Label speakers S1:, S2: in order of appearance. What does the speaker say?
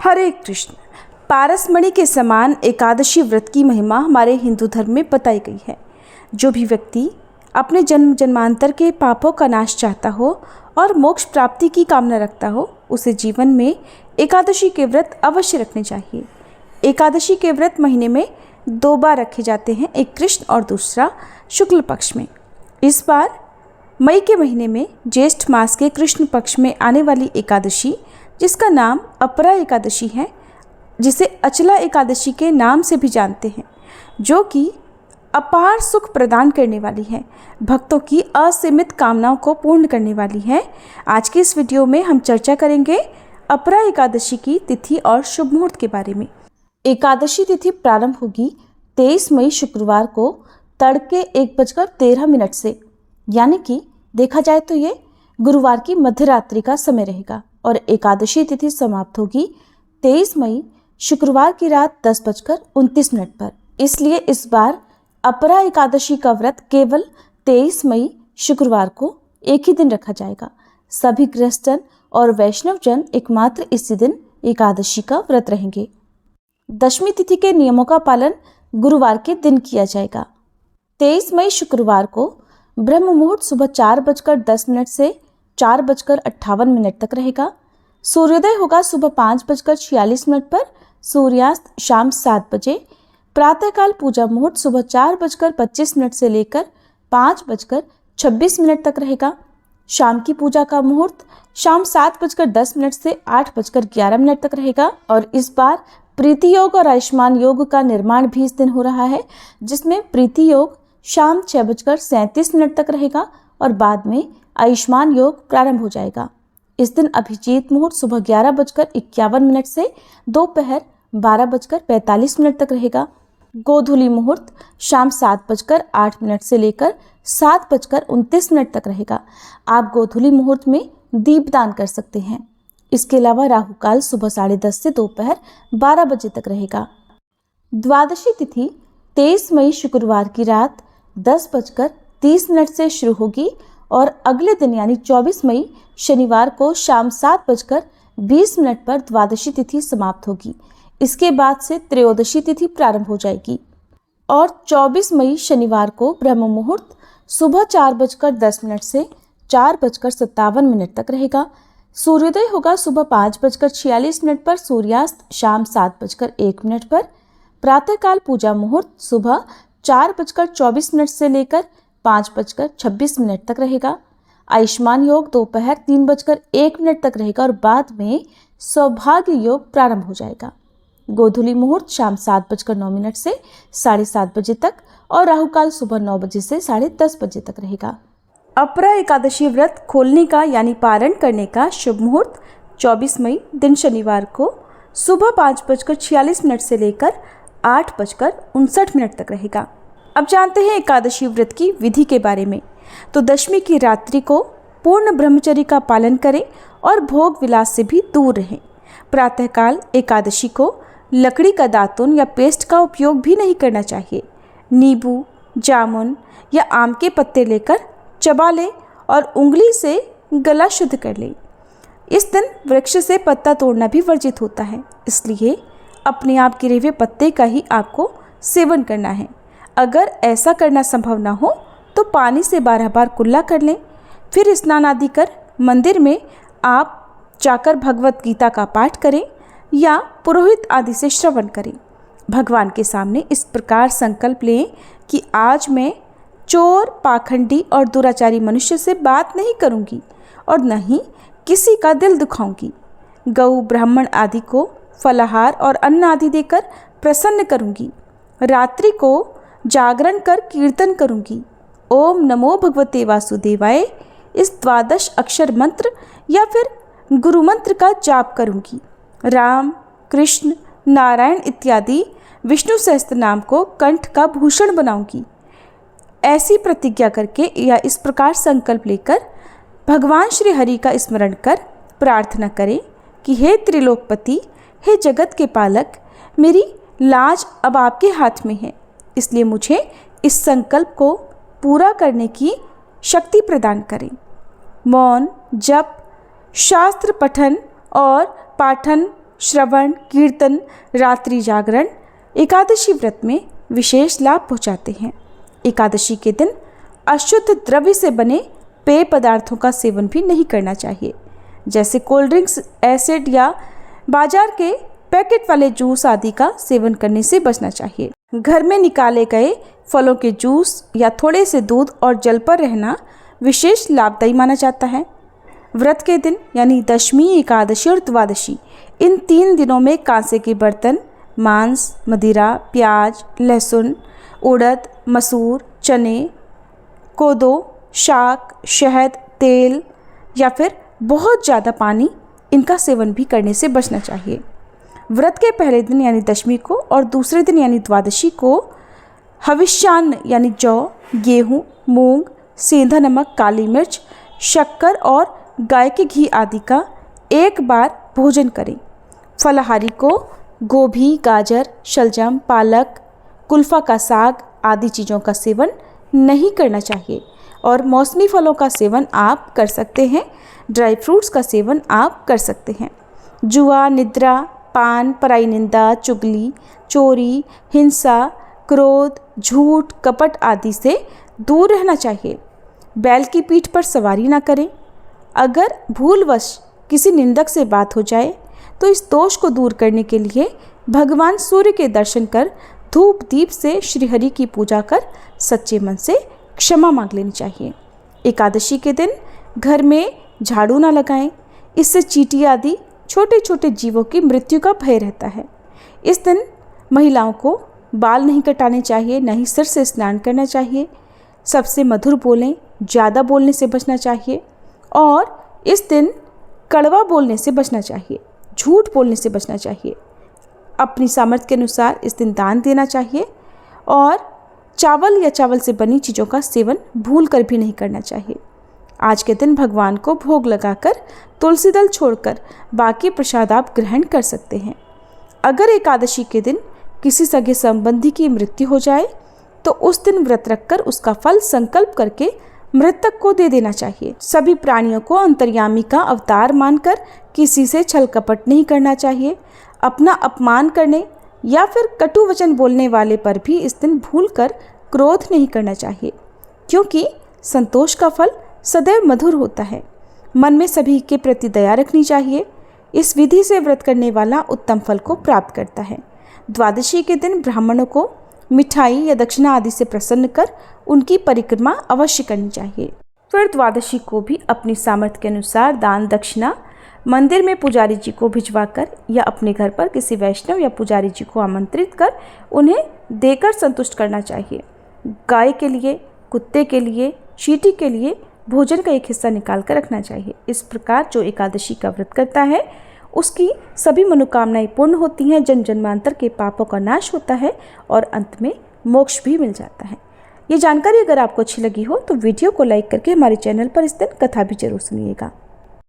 S1: हरे कृष्ण। पारसमणि के समान एकादशी व्रत की महिमा हमारे हिंदू धर्म में बताई गई है। जो भी व्यक्ति अपने जन्म जन्मांतर के पापों का नाश चाहता हो और मोक्ष प्राप्ति की कामना रखता हो, उसे जीवन में एकादशी के व्रत अवश्य रखने चाहिए। एकादशी के व्रत महीने में 2 बार रखे जाते हैं, एक कृष्ण और दूसरा शुक्ल पक्ष में। इस बार मई के महीने में ज्येष्ठ मास के कृष्ण पक्ष में आने वाली एकादशी, जिसका नाम अपरा एकादशी है, जिसे अचला एकादशी के नाम से भी जानते हैं, जो कि अपार सुख प्रदान करने वाली है, भक्तों की असीमित कामनाओं को पूर्ण करने वाली है। आज की इस वीडियो में हम चर्चा करेंगे अपरा एकादशी की तिथि और शुभ मुहूर्त के बारे में। एकादशी तिथि प्रारंभ होगी 23 मई शुक्रवार को तड़के 1:13 से, यानी कि देखा जाए तो ये गुरुवार की मध्यरात्रि का समय रहेगा और एकादशी तिथि समाप्त होगी 23 मई शुक्रवार की रात 10:29 पर। इसलिए इस बार अपरा एकादशी का व्रत केवल 23 मई शुक्रवार को एक ही दिन रखा जाएगा। सभी गृहस्थजन और वैष्णव जन एकमात्र इसी दिन एकादशी का व्रत रहेंगे। दशमी तिथि के नियमों का पालन गुरुवार के दिन किया जाएगा। 23 मई शुक्रवार को ब्रह्म मुहूर्त सुबह 4:10 से 4:58 तक रहेगा। सूर्योदय होगा सुबह 5:46 पर, सूर्यास्त शाम 7 बजे। प्रातःकाल पूजा मुहूर्त सुबह 4:25 से लेकर 5:26 तक रहेगा। शाम की पूजा का मुहूर्त शाम 7:10 से 8:11 तक रहेगा। और इस बार प्रीति योग और आयुष्मान योग का निर्माण भी इस दिन हो रहा है, जिसमें प्रीति योग शाम 6:37 तक रहेगा और बाद में आयुष्मान योग प्रारंभ हो जाएगा। इस दिन अभिजीत मुहूर्त सुबह 11:51 से दोपहर 12:45 तक रहेगा। गोधूली मुहूर्त शाम 7:08 से लेकर 7:29 तक रहेगा। आप गोधूली मुहूर्त में दीपदान कर सकते हैं। इसके अलावा राहु काल सुबह 10:30 से दोपहर 12 बजे तक रहेगा। द्वादशी तिथि 23 मई शुक्रवार की रात 10:30 से शुरू होगी और अगले दिन यानी 24 मई शनिवार को शाम 7:20 पर द्वादशी तिथि समाप्त होगी। इसके बाद से त्रयोदशी तिथि प्रारंभ हो जाएगी और 24 मई शनिवार को ब्रह्म मुहूर्त सुबह 4:10 से 4:57 तक रहेगा। सूर्योदय होगा सुबह 5:46 पर, सूर्यास्त शाम 7:01 पर। प्रातःकाल पूजा मुहूर्त सुबह 4:24 से लेकर 5:26 तक रहेगा। आयुष्मान योग दोपहर 3:01 तक रहेगा और बाद में सौभाग्य योग प्रारंभ हो जाएगा। गोधूली मुहूर्त शाम 7:09 से 7:30 बजे तक और राहु काल सुबह 9 बजे से 10:30 बजे तक रहेगा। अपरा एकादशी व्रत खोलने का यानी पारण करने का शुभ मुहूर्त 24 मई दिन शनिवार को सुबह 5:46 से लेकर 8:59 तक रहेगा। अब जानते हैं एकादशी व्रत की विधि के बारे में। तो दशमी की रात्रि को पूर्ण ब्रह्मचर्य का पालन करें और भोग विलास से भी दूर रहें। प्रातःकाल एकादशी को लकड़ी का दातुन या पेस्ट का उपयोग भी नहीं करना चाहिए। नींबू, जामुन या आम के पत्ते लेकर चबा लें और उंगली से गला शुद्ध कर लें। इस दिन वृक्ष से पत्ता तोड़ना भी वर्जित होता है, इसलिए अपने आप गिरे हुए पत्ते का ही आपको सेवन करना है। अगर ऐसा करना संभव ना हो तो पानी से 12 बार कुल्ला कर लें। फिर स्नान आदि कर मंदिर में आप जाकर भगवत गीता का पाठ करें या पुरोहित आदि से श्रवण करें। भगवान के सामने इस प्रकार संकल्प लें कि आज मैं चोर, पाखंडी और दुराचारी मनुष्य से बात नहीं करूंगी और न ही किसी का दिल दुखाऊंगी। गऊ, ब्राह्मण आदि को फलाहार और अन्न आदि देकर प्रसन्न करूंगी। रात्रि को जागरण कर कीर्तन करूंगी। ओम नमो भगवते वासुदेवाय इस 12 अक्षर मंत्र या फिर गुरु मंत्र का जाप करूंगी। राम, कृष्ण, नारायण इत्यादि विष्णु सहस्त्र नाम को कंठ का भूषण बनाऊंगी। ऐसी प्रतिज्ञा करके या इस प्रकार संकल्प लेकर भगवान श्री हरि का स्मरण कर प्रार्थना करें कि हे त्रिलोकपति, हे जगत के पालक, मेरी लाज अब आपके हाथ में है, इसलिए मुझे इस संकल्प को पूरा करने की शक्ति प्रदान करें। मौन, जप, शास्त्र पठन और पाठन श्रवण, कीर्तन, रात्रि जागरण एकादशी व्रत में विशेष लाभ पहुंचाते हैं। एकादशी के दिन अशुद्ध द्रव्य से बने पेय पदार्थों का सेवन भी नहीं करना चाहिए, जैसे कोल्ड ड्रिंक्स, एसिड या बाजार के पैकेट वाले जूस आदि का सेवन करने से बचना चाहिए। घर में निकाले गए फलों के जूस या थोड़े से दूध और जल पर रहना विशेष लाभदायी माना जाता है। व्रत के दिन यानी दशमी, एकादशी और द्वादशी, इन 3 दिनों में कांसे के बर्तन, मांस, मदिरा, प्याज, लहसुन, उड़द, मसूर, चने, कोदो, शाक, शहद, तेल या फिर बहुत ज़्यादा पानी, इनका सेवन भी करने से बचना चाहिए। व्रत के पहले दिन यानी दशमी को और दूसरे दिन यानी द्वादशी को हविष्यान्न यानी जौ, गेहूँ, मूंग, सेंधा नमक, काली मिर्च, शक्कर और गाय के घी आदि का एक बार भोजन करें। फलाहारी को गोभी, गाजर, शलजम, पालक, कुल्फा का साग आदि चीज़ों का सेवन नहीं करना चाहिए और मौसमी फलों का सेवन आप कर सकते हैं। ड्राई फ्रूट्स का सेवन आप कर सकते हैं। जुआ, निद्रा, पान, पराई निंदा, चुगली, चोरी, हिंसा, क्रोध, झूठ, कपट आदि से दूर रहना चाहिए। बैल की पीठ पर सवारी ना करें। अगर भूलवश किसी निंदक से बात हो जाए तो इस दोष को दूर करने के लिए भगवान सूर्य के दर्शन कर धूप दीप से श्रीहरि की पूजा कर सच्चे मन से क्षमा मांग लेनी चाहिए। एकादशी के दिन घर में झाड़ू ना लगाएं, इससे चींटी आदि छोटे छोटे जीवों की मृत्यु का भय रहता है। इस दिन महिलाओं को बाल नहीं कटाने चाहिए, न ही सिर से स्नान करना चाहिए। सबसे मधुर बोलें, ज़्यादा बोलने से बचना चाहिए और इस दिन कड़वा बोलने से बचना चाहिए, झूठ बोलने से बचना चाहिए। अपनी सामर्थ्य के अनुसार इस दिन दान देना चाहिए और चावल या चावल से बनी चीज़ों का सेवन भूल कर भी नहीं करना चाहिए। आज के दिन भगवान को भोग लगाकर तुलसी दल छोड़कर बाकी प्रसाद आप ग्रहण कर सकते हैं। अगर एकादशी के दिन किसी सगे संबंधी की मृत्यु हो जाए तो उस दिन व्रत रखकर उसका फल संकल्प करके मृतक को दे देना चाहिए। सभी प्राणियों को अंतर्यामी का अवतार मानकर किसी से छल कपट नहीं करना चाहिए। अपना अपमान करने या फिर कटु वचन बोलने वाले पर भी इस दिन भूलकर क्रोध नहीं करना चाहिए, क्योंकि संतोष का फल सदैव मधुर होता है। मन में सभी के प्रति दया रखनी चाहिए। इस विधि से व्रत करने वाला उत्तम फल को प्राप्त करता है। द्वादशी के दिन ब्राह्मणों को मिठाई या दक्षिणा आदि से प्रसन्न कर उनकी परिक्रमा अवश्य करनी चाहिए। फिर द्वादशी को भी अपनी सामर्थ्य के अनुसार दान दक्षिणा मंदिर में पुजारी जी को भिजवाकर या अपने घर पर किसी वैष्णव या पुजारी जी को आमंत्रित कर उन्हें देकर संतुष्ट करना चाहिए। गाय के लिए, कुत्ते के लिए, चींटी के लिए भोजन का एक हिस्सा निकाल कर रखना चाहिए। इस प्रकार जो एकादशी का व्रत करता है उसकी सभी मनोकामनाएं पूर्ण होती हैं, जन्म जन्मांतर के पापों का नाश होता है और अंत में मोक्ष भी मिल जाता है। ये जानकारी अगर आपको अच्छी लगी हो तो वीडियो को लाइक करके हमारे चैनल पर इस दिन कथा भी जरूर सुनिएगा।